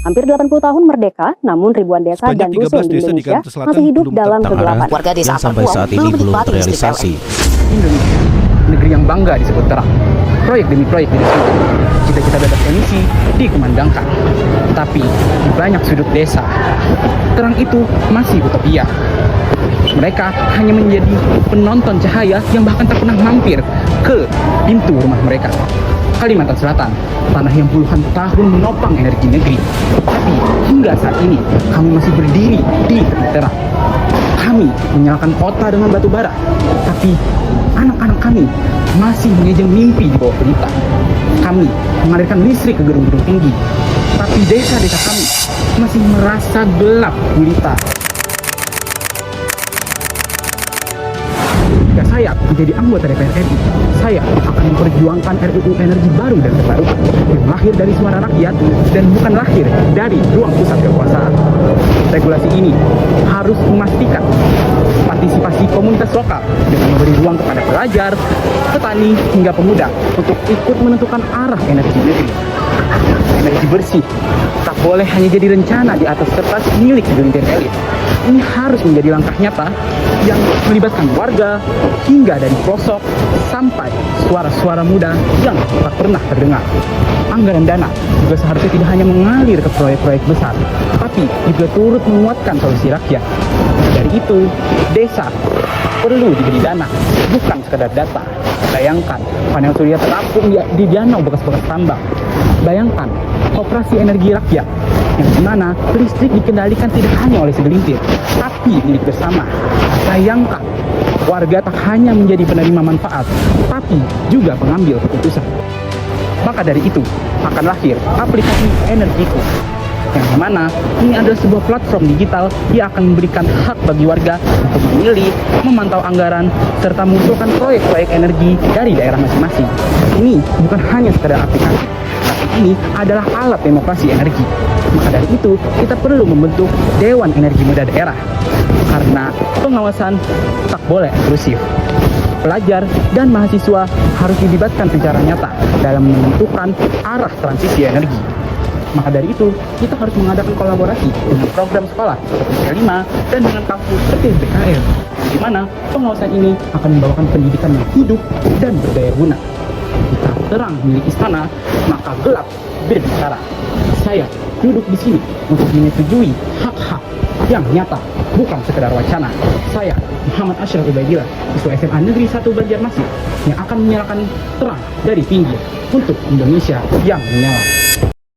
Hampir 80 tahun merdeka, namun ribuan desa dan Sebanyak dusun 13 di desa di Indonesia Kalimantan Selatan masih hidup belum dalam tertangani. kegelapan. Warga desa yang sampai Asapuang saat ini belum menikmati listrik terrealisasi. Indonesia, negeri yang bangga disebut terang. Proyek demi proyek diresmikan, cita-cita bebas emisi dikumandangkan. Tapi di banyak sudut desa, terang itu masih utopia. Mereka hanya menjadi penonton cahaya yang bahkan tak pernah mampir ke pintu rumah mereka. Kalimantan Selatan, tanah yang puluhan tahun menopang energi negeri. Tapi hingga saat ini, kami masih berdiri di tepi terang. Kami menyalakan kota dengan batu bara, tapi anak-anak kami masih mengejeng mimpi di bawah pelita. Kami mengalirkan listrik ke gedung-gedung tinggi, tapi desa-desa kami masih merasa gelap gulita. Jika saya menjadi anggota DPR RI, saya akan memperjuangkan RUU energi baru dan terbarukan yang lahir dari suara rakyat dan bukan lahir dari ruang pusat kekuasaan. Regulasi ini harus memastikan partisipasi komunitas lokal dengan memberi ruang kepada pelajar, petani, hingga pemuda untuk ikut menentukan arah energi negeri. Energi bersih tak boleh hanya jadi rencana di atas kertas milik segelintir elit. Ini harus menjadi langkah nyata yang melibatkan warga hingga dari pelosok sampai suara-suara muda yang tak pernah terdengar. Anggaran dana juga seharusnya tidak hanya mengalir ke proyek-proyek besar, tapi juga turut menguatkan solusi rakyat. Dari itu, desa perlu diberi dana, bukan sekedar data. Bayangkan, panel surya terapung di danau bekas-bekas tambang. Bayangkan, koperasi energi rakyat, yang dimana listrik dikendalikan tidak hanya oleh segelintir, tapi milik bersama. Bayangkan, warga tak hanya menjadi penerima manfaat, tapi juga pengambil keputusan. Maka dari itu, akan lahir aplikasi Energiku, yang dimana ini adalah sebuah platform digital yang akan memberikan hak bagi warga untuk memilih, memantau anggaran, serta mengusulkan proyek-proyek energi dari daerah masing-masing. Ini bukan hanya sekedar aplikasi, tapi ini adalah alat demokrasi energi. Maka dari itu, kita perlu membentuk Dewan Energi Muda Daerah, karena pengawasan tak boleh eksklusif. Pelajar dan mahasiswa harus dilibatkan secara nyata dalam menentukan arah transisi energi. Maka dari itu, kita harus mengadakan kolaborasi dengan program sekolah seperti K5 dan dengan kampus seperti BKR, di mana pengawasan ini akan membawakan pendidikan yang hidup dan berdaya guna. Jika terang milik istana, maka gelap berbicara. Saya duduk di sini untuk menyetujui hak-hak yang nyata, bukan sekedar wacana. Saya, Muhammad Ashraf Ubaidillah, siswa SMA Negeri 1 Banjarmasin, yang akan menyalakan terang dari pinggir untuk Indonesia yang menyala.